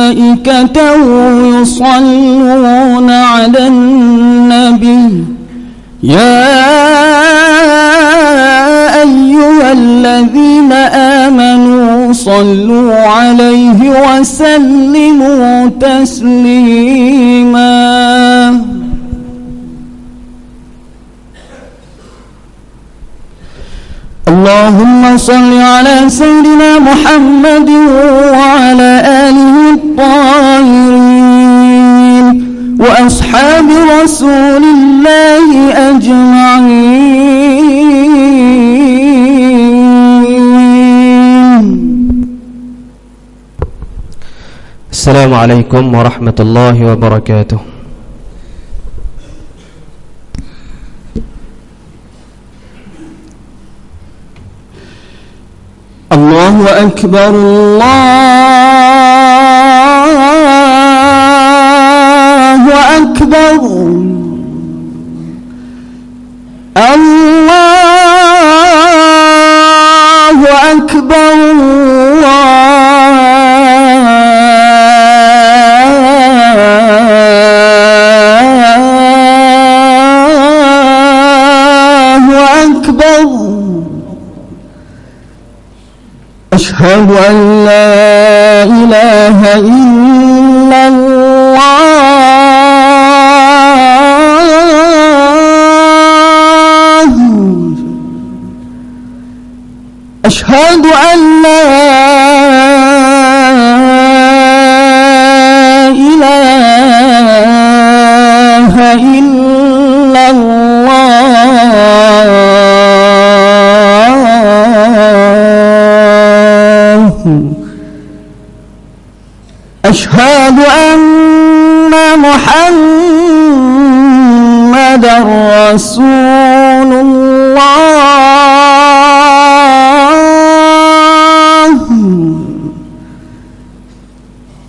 وملائكته يصلون على النبي يا أيها الذين آمنوا صلوا عليه وسلموا تسليما. اللهم صل على سيدنا محمد وعلى آله الطاهرين وأصحاب رسول الله أجمعين. السلام عليكم ورحمة الله وبركاته. الله أكبر الله أكبر الله أكبر الله أكبر. أشهد أن لا إله إلا الله. أشهد أن لا إله إلا الله. أشهد أن محمدًا رسول الله.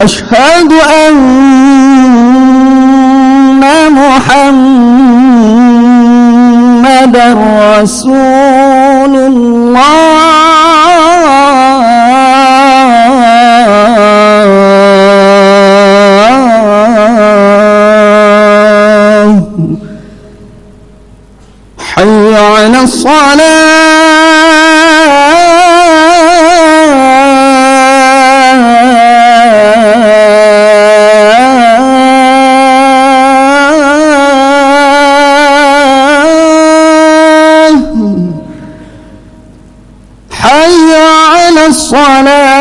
أشهد أن محمدًا رسول الله. حي على الصلاة. حي على الصلاة.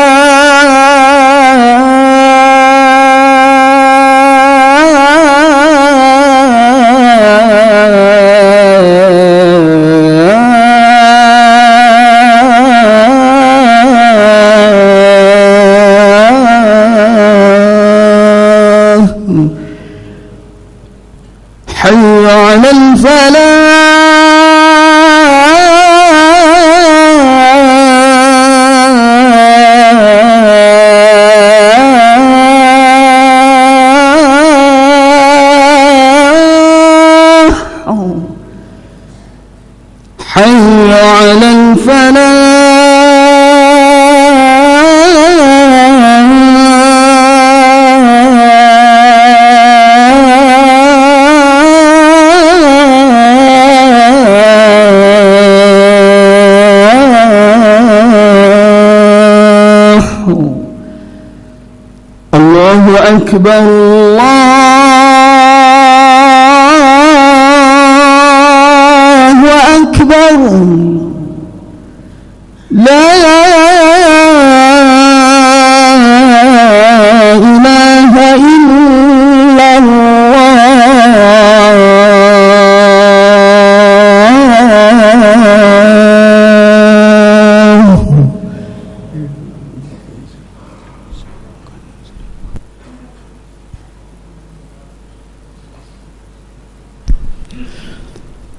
حي على الفلاح. حي على الفلاح. الله أكبر الله أكبر. لا إله إلا الله.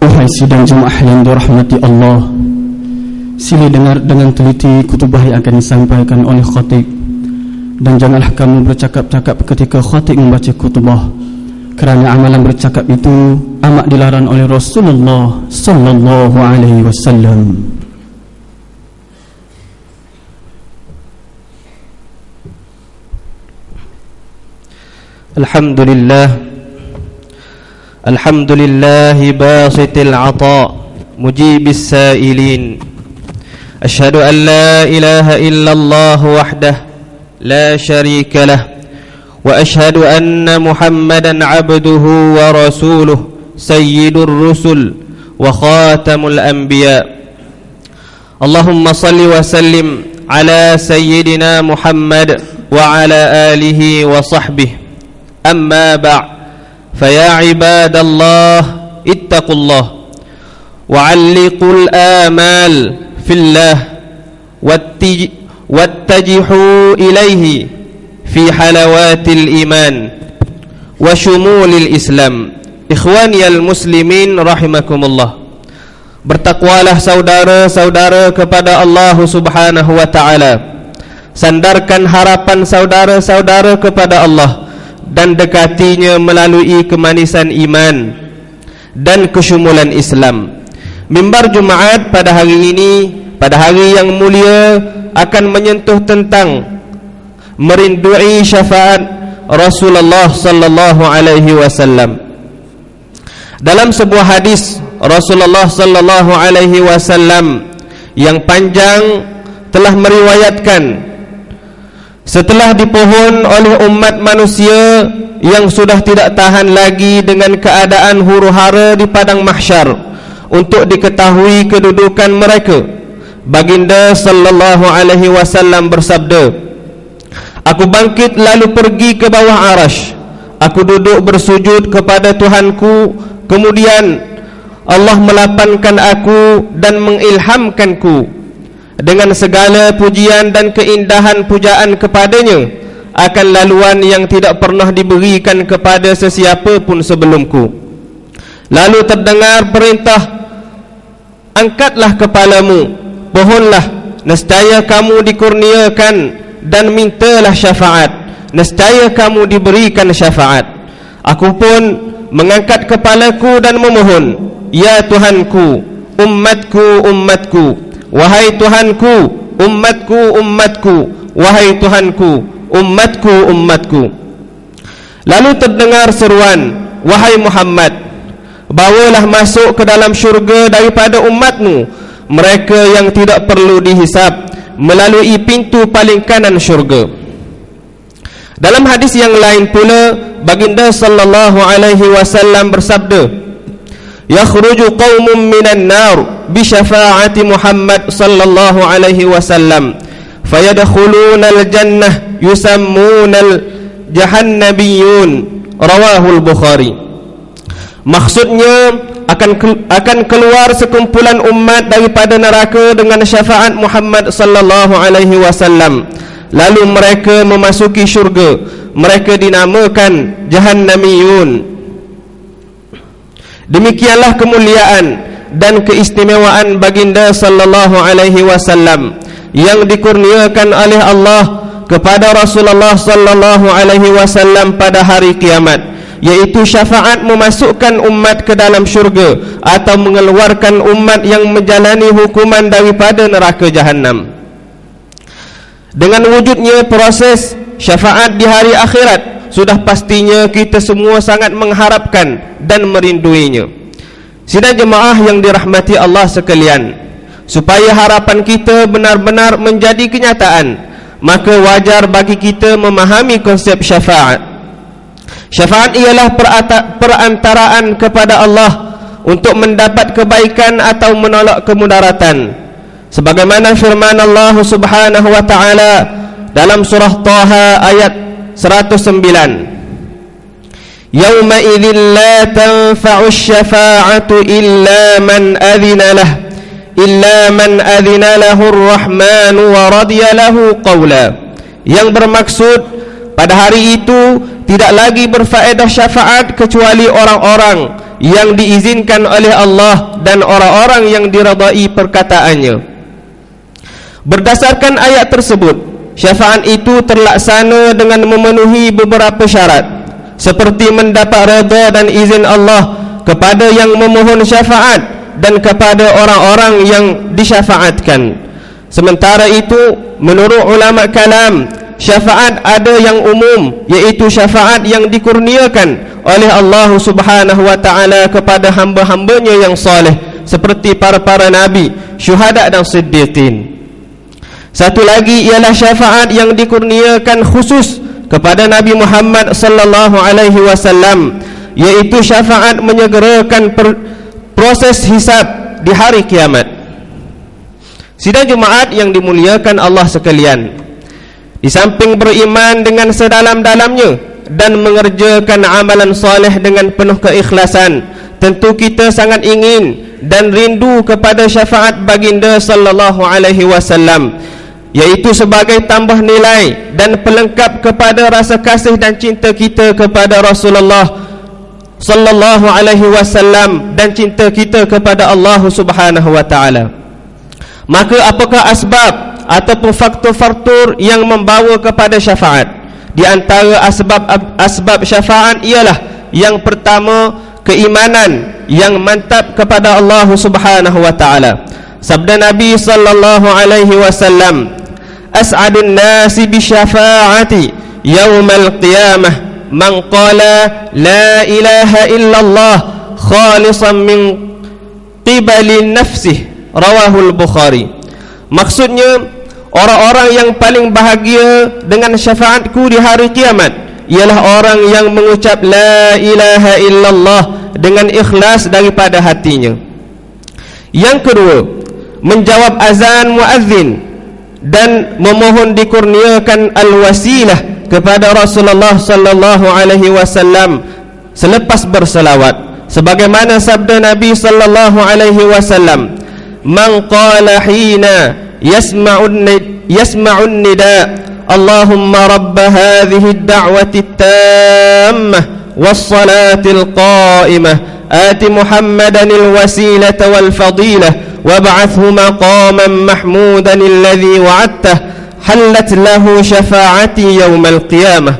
Wahai sidang jemaah yang dirahmati Allah, sila dengar dengan teliti khutbah yang akan disampaikan oleh khatib, dan janganlah kamu bercakap-cakap ketika khatib membaca khutbah, kerana amalan bercakap itu amat dilarang oleh Rasulullah sallallahu alaihi wasallam. Alhamdulillahi basitil 'ata mujibis sa'ilin. Asyhadu an la ilaha illallah wahdah la syarika lah wa asyhadu anna Muhammadan 'abduhu wa rasuluh sayyidur rusul wa khatamul anbiya. Allahumma salli wa sallim ala sayyidina Muhammad wa ala alihi wa sahbihi. Amma ba' faya ibadallah ittaqullah wa'alliqul amal fillah wattajihu ilaihi fi halawatil iman wa syumulil islam. Ikhwaniyal muslimin rahimakumullah. Bertakwalah saudara-saudara kepada Allah subhanahu wa ta'ala. Sandarkan harapan saudara-saudara kepada Allah dan dekatinya melalui kemanisan iman dan kesyumulan Islam. Mimbar Jumaat pada hari ini, pada hari yang mulia, akan menyentuh tentang merindui syafaat Rasulullah sallallahu alaihi wasallam. Dalam sebuah hadis Rasulullah sallallahu alaihi wasallam yang panjang telah meriwayatkan, setelah dipohon oleh umat manusia yang sudah tidak tahan lagi dengan keadaan huru-hara di padang mahsyar untuk diketahui kedudukan mereka, baginda sallallahu alaihi wasallam bersabda, "Aku bangkit lalu pergi ke bawah arasy. Aku duduk bersujud kepada Tuhanku. Kemudian Allah melapangkan aku dan mengilhamkanku dengan segala pujian dan keindahan pujaan kepadanya akan laluan yang tidak pernah diberikan kepada sesiapa pun sebelumku. Lalu terdengar perintah, angkatlah kepalamu, pohonlah, nescaya kamu dikurniakan, dan mintalah syafaat, nescaya kamu diberikan syafaat. Aku pun mengangkat kepalaku dan memohon, ya Tuhanku, umatku, umatku. Wahai Tuhanku, umatku, umatku. Wahai Tuhanku, umatku, umatku. Lalu terdengar seruan, wahai Muhammad, bawalah masuk ke dalam syurga daripada umatmu mereka yang tidak perlu dihisab melalui pintu paling kanan syurga. Dalam hadis yang lain pula, baginda sallallahu alaihi wasallam bersabda, yakhruju qaumun minan nar bi syafaati Muhammad sallallahu alaihi wasallam fayadkhuluna al-jannah yusammuna al-jahannabiyun. Rawahul Bukhari. Maksudnya akan keluar sekumpulan umat daripada neraka dengan syafaat Muhammad sallallahu alaihi wasallam. Lalu mereka memasuki syurga. Mereka dinamakan Jahannamiyun. Demikianlah kemuliaan dan keistimewaan baginda sallallahu alaihi wasallam yang dikurniakan oleh Allah kepada Rasulullah sallallahu alaihi wasallam pada hari kiamat, yaitu syafaat memasukkan umat ke dalam syurga atau mengeluarkan umat yang menjalani hukuman daripada neraka Jahannam. Dengan wujudnya proses syafaat di hari akhirat, sudah pastinya kita semua sangat mengharapkan dan merinduinya. Sidang jemaah yang dirahmati Allah sekalian, supaya harapan kita benar-benar menjadi kenyataan, maka wajar bagi kita memahami konsep syafaat. Syafaat ialah perantaraan kepada Allah untuk mendapat kebaikan atau menolak kemudaratan. Sebagaimana firman Allah Subhanahu wa taala dalam surah Taha ayat 109. Yauma idzin la tanfa'u asy-syafa'atu illa man adzina lahu ar-rahmanu wa radiya lahu qawla. Yang bermaksud pada hari itu tidak lagi berfaedah syafaat kecuali orang-orang yang diizinkan oleh Allah dan orang-orang yang diridai perkataannya. Berdasarkan ayat tersebut, syafaat itu terlaksana dengan memenuhi beberapa syarat, seperti mendapat redha dan izin Allah kepada yang memohon syafaat dan kepada orang-orang yang disyafaatkan. Sementara itu, menurut ulama kalam, syafaat ada yang umum, iaitu syafaat yang dikurniakan oleh Allah Subhanahu wa taala kepada hamba-hambanya yang soleh seperti para nabi, syuhada dan siddiqin. Satu lagi ialah syafaat yang dikurniakan khusus kepada Nabi Muhammad sallallahu alaihi wasallam, iaitu syafaat menyegerakan proses hisab di hari kiamat. Sidang Jumaat yang dimuliakan Allah sekalian, di samping beriman dengan sedalam-dalamnya dan mengerjakan amalan soleh dengan penuh keikhlasan, tentu kita sangat ingin dan rindu kepada syafaat baginda sallallahu alaihi wasallam, iaitu sebagai tambah nilai dan pelengkap kepada rasa kasih dan cinta kita kepada Rasulullah sallallahu alaihi wasallam dan cinta kita kepada Allah Subhanahu wa taala. Maka apakah asbab ataupun faktor-faktor yang membawa kepada syafaat? Di antara asbab syafaat ialah yang pertama, keimanan yang mantap kepada Allah Subhanahu wa taala. Sabda Nabi sallallahu alaihi wasallam, as'adun nasi bi syafaati yaumal qiyamah man qala la ilaha illallah khalisan min qibali nafsihi, rawahul Bukhari. Maksudnya, orang-orang yang paling bahagia dengan syafaatku di hari kiamat ialah orang yang mengucap la ilaha illallah dengan ikhlas daripada hatinya. Yang kedua, menjawab azan muazzin dan memohon dikurniakan al-wasilah kepada Rasulullah sallallahu alaihi wasallam selepas berselawat, sebagaimana sabda Nabi sallallahu alaihi wasallam, man qala hina yasma'un nida Allahumma rabb hadhihi ad-da'wati at-tammah was-salatil qa'imah ati Muhammadan al-wasilata wal fadilah وابعثه مقاما محمودا الذي وعدته حلت له شفاعتي يوم القيامة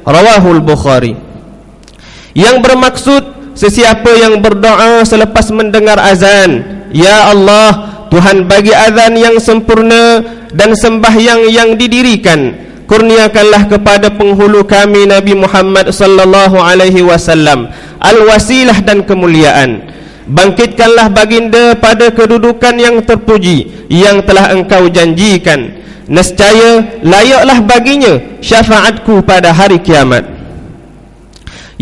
رواه البخاري. Yang bermaksud, sesiapa yang berdoa selepas mendengar azan, ya Allah, Tuhan bagi azan yang sempurna dan sembahyang yang didirikan, kurniakanlah kepada penghulu kami Nabi Muhammad sallallahu alaihi wasallam al-wasilah dan kemuliaan. Bangkitkanlah baginda pada kedudukan yang terpuji yang telah engkau janjikan. Nescaya layaklah baginya syafaatku pada hari kiamat.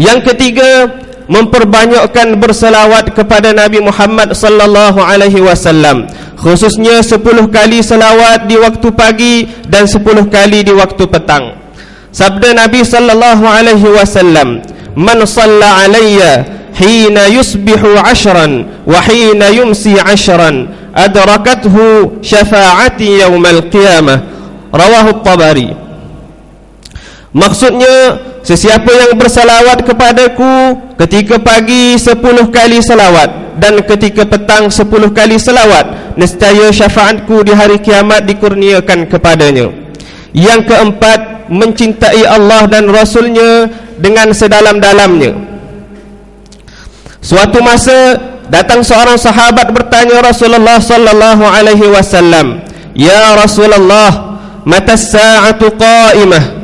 Yang ketiga, memperbanyakkan berselawat kepada Nabi Muhammad sallallahu alaihi wasallam, khususnya 10 kali selawat di waktu pagi dan 10 kali di waktu petang. Sabda Nabi sallallahu alaihi wasallam, man shalla alayya hina yusbihu 'ashran wa hina yumsi 'ashran adrakathu syafa'ati yaumal qiyamah, rawahu Tabari. Maksudnya, sesiapa yang bersalawat kepadaku ketika pagi 10 kali salawat dan ketika petang 10 kali salawat, nescaya syafaatku di hari kiamat dikurniakan kepadanya. Yang keempat, mencintai Allah dan Rasulnya dengan sedalam-dalamnya. Suatu masa datang seorang sahabat bertanya Rasulullah sallallahu alaihi wasallam, "Ya Rasulullah, mata as-sa'atu qa'imah?"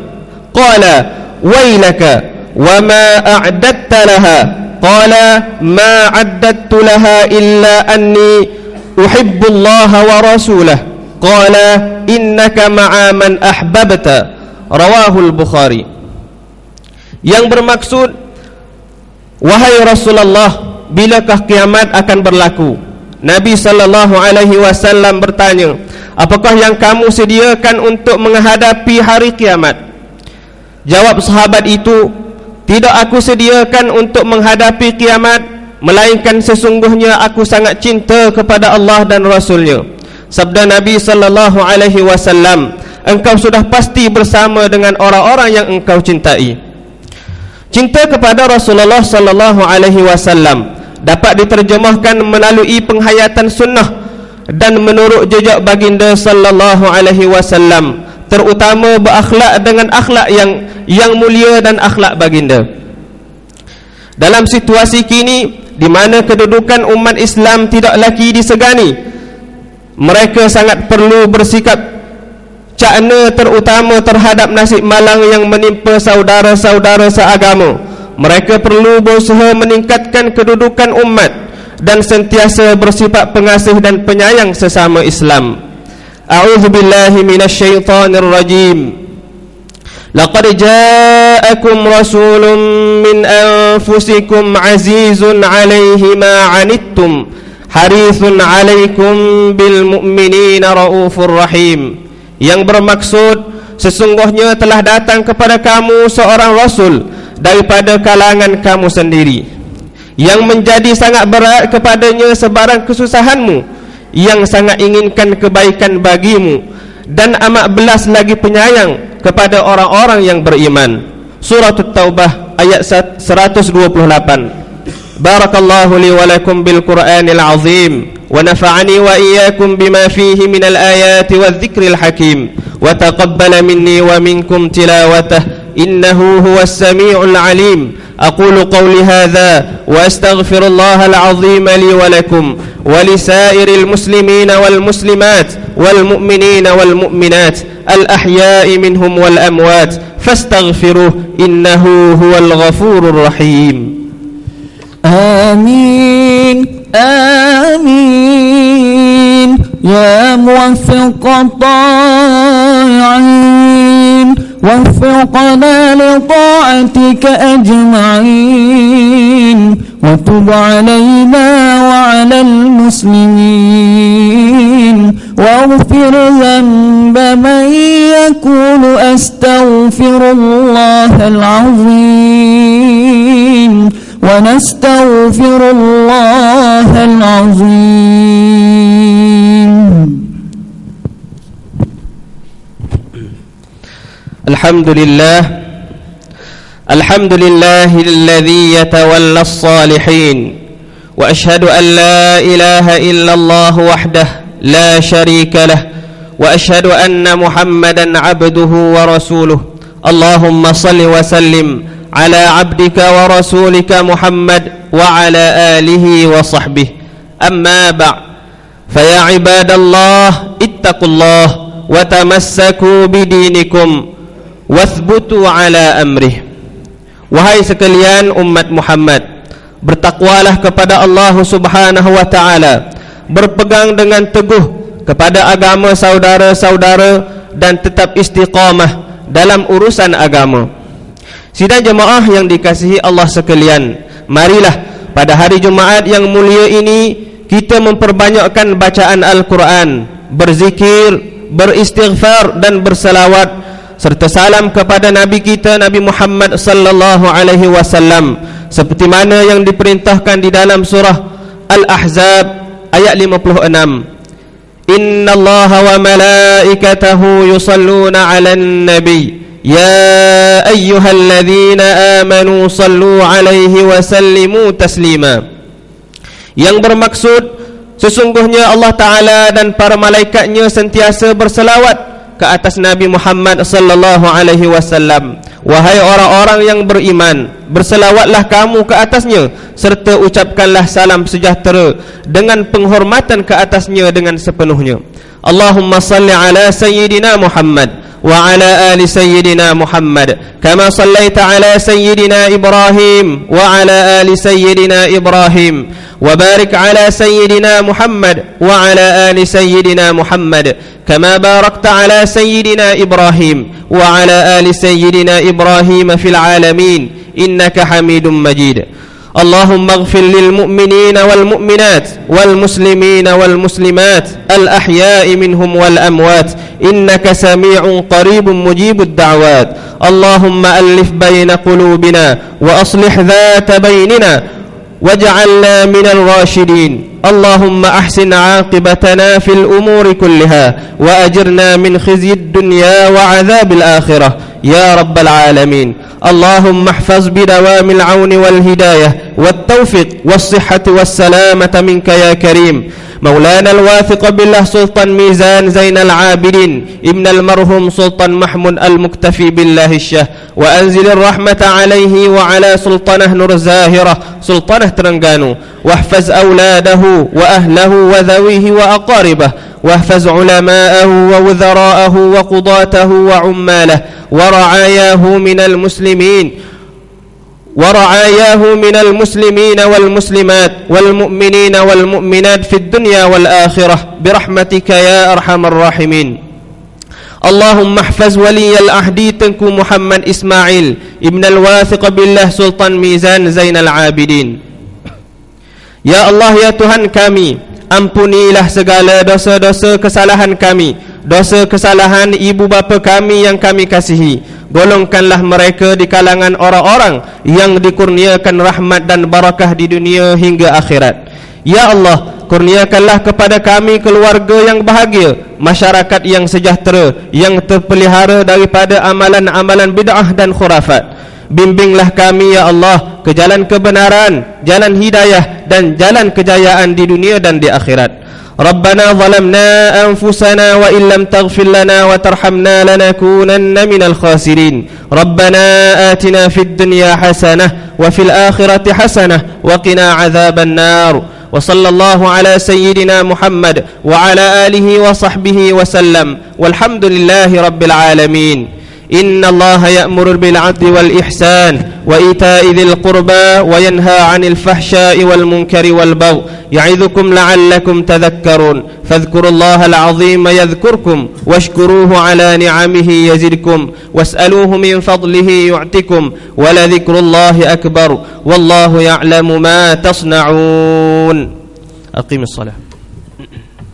Qala, "Wailaka, wa ma a'dadta laha?" Qala, "Ma 'addadtu laha illa anni uhibbu Allah wa rasulahu." Qala, "Innaka ma'a man ahbabta." Rawahul Bukhari. Yang bermaksud, wahai Rasulullah, bilakah kiamat akan berlaku? Nabi sallallahu alaihi wasallam bertanya, apakah yang kamu sediakan untuk menghadapi hari kiamat? Jawab sahabat itu, tidak aku sediakan untuk menghadapi kiamat, melainkan sesungguhnya aku sangat cinta kepada Allah dan Rasulnya. Sabda Nabi sallallahu alaihi wasallam, engkau sudah pasti bersama dengan orang-orang yang engkau cintai. Cinta kepada Rasulullah sallallahu alaihi wasallam dapat diterjemahkan melalui penghayatan sunnah dan menurut jejak baginda sallallahu alaihi wasallam, terutama berakhlak dengan akhlak yang mulia dan akhlak baginda. Dalam situasi kini di mana kedudukan umat Islam tidak lagi disegani, mereka sangat perlu bersikap cakna terutama terhadap nasib malang yang menimpa saudara-saudara seagama. Mereka perlu berusaha meningkatkan kedudukan umat dan sentiasa bersifat pengasih dan penyayang sesama Islam. A'udzubillahi minasyaitonir rajim. Laqad ja'akum rasulun min anfusikum azizun 'alaihi ma 'anittum harisun 'alaikum bil mu'minina raufur rahim. Yang bermaksud, sesungguhnya telah datang kepada kamu seorang rasul daripada kalangan kamu sendiri, yang menjadi sangat berat kepadanya sebarang kesusahanmu, yang sangat inginkan kebaikan bagimu, dan amat belas lagi penyayang kepada orang-orang yang beriman. Surah At-Taubah ayat 128. Barakallahu li wa lakum bil Qur'anil azim wa nafa'ani wa iyyakum bima fihi minal ayati wadh-dhikril hakim wa taqabbala minni wa minkum tilawatah innahu huwas sami'ul alim. أقول قولي هذا وأستغفر الله العظيم لي ولكم ولسائر المسلمين والمسلمات والمؤمنين والمؤمنات الأحياء منهم والأموات فاستغفروه إنه هو الغفور الرحيم. آمين آمين يا موفق الطائعين وفقنا لطاعتك أجمعين وتب علينا وعلى المسلمين واغفر ذنب من يقول أستغفر الله العظيم ونستغفر الله العظيم. الحمد لله الذي يتولى الصالحين وأشهد أن لا إله إلا الله وحده لا شريك له وأشهد أن محمدا عبده ورسوله. اللهم صل وسلم على عبدك ورسولك محمد وعلى آله وصحبه. أما بعد فيا عباد الله اتقوا الله وتمسكوا بدينكم wathbutu ala amrih. Wahai sekalian umat Muhammad, bertakwalah kepada Allah Subhanahu wa taala, berpegang dengan teguh kepada agama saudara-saudara dan tetap istiqamah dalam urusan agama. Sidang jemaah yang dikasihi Allah sekalian, marilah pada hari Jumaat yang mulia ini kita memperbanyakkan bacaan Al-Quran, berzikir, beristighfar dan bersalawat serta salam kepada Nabi kita Nabi Muhammad sallallahu alaihi wasallam seperti mana yang diperintahkan di dalam surah Al-Ahzab ayat 56. Innallaha wa malaikatahu yusalluna 'alan nabi ya ayyuhalladzina amanu sallu 'alaihi wa sallimu taslima. Yang bermaksud, sesungguhnya Allah Ta'ala dan para malaikatnya sentiasa berselawat ke atas Nabi Muhammad sallallahu alaihi wasallam. Wahai orang-orang yang beriman, berselawatlah kamu ke atasnya serta ucapkanlah salam sejahtera dengan penghormatan ke atasnya dengan sepenuhnya. Allahumma salli ala sayyidina Muhammad wa ala ali sayyidina Muhammad kama sallaita ala sayyidina Ibrahim wa ala ali sayyidina Ibrahim wa barik ala sayyidina Muhammad wa ala ali sayyidina Muhammad kama barakta ala sayyidina Ibrahim wa ala ali sayyidina Ibrahim fil alamin innaka Hamidum Majid. Allahumma ighfir lil mu'minina wal mu'minat wal muslimina wal muslimat al ahya'i minhum wal amwat innaka sami'un qaribun mujibud da'wat. Allahumma alif baina qulubina wa aslih dhata bainina waj'alna minal rasyidin. Allahumma ahsin 'aqibatana fil umuri kulliha wa ajirna min khizyid dunya wa 'adzabil akhirah يا رب العالمين. اللهم احفظ بدوام العون والهداية والتوفيق والصحة والسلامة منك يا كريم مولانا الواثق بالله سلطان ميزان زين العابدين ابن المرحوم سلطان محمود المكتفي بالله الشه، وأنزل الرحمة عليه وعلى سلطانه نور زاهرة سلطانه ترنغانو، واحفظ أولاده وأهله وذويه وأقاربه، واحفظ علماءه ووزراءه وقضاته وعماله ورعاياه من المسلمين والمسلمات والمؤمنين والمؤمنات في الدنيا والآخرة برحمتك يا أرحم الراحمين. اللهم احفظ ولي العهد تنكو محمد إسماعيل ابن الواثق بالله سلطان ميزان زين العابدين. Ya Allah, ya Tuhan kami, ampunilah segala dosa-dosa kesalahan kami, dosa kesalahan ibu bapa kami yang kami kasihi. Golongkanlah mereka di kalangan orang-orang yang dikurniakan rahmat dan barakah di dunia hingga akhirat. Ya Allah, kurniakanlah kepada kami keluarga yang bahagia, masyarakat yang sejahtera, yang terpelihara daripada amalan-amalan bid'ah dan khurafat. Bimbinglah kami ya Allah ke jalan kebenaran, jalan hidayah dan jalan kejayaan di dunia dan di akhirat. Rabbana zalamna anfusana wa illam taghfir lana wa tarhamna lanakunanna minal khasirin. Rabbana atina fid dunya hasanah wa fil akhirati hasanah wa qina adzaban nar. Wa sallallahu ala sayyidina Muhammad wa ala alihi wa sahbihi wa sallam. Walhamdulillahi rabbil alamin. إن الله يأمر بالعدل والإحسان وإيتاء ذي القربى وينهى عن الفحشاء والمنكر والبغي يعظكم لعلكم تذكرون فاذكروا الله العظيم يذكركم واشكروه على نعمه يزدكم واسألوه من فضله يعطكم ولذكر الله أكبر والله يعلم ما تصنعون. أقيم الصلاة.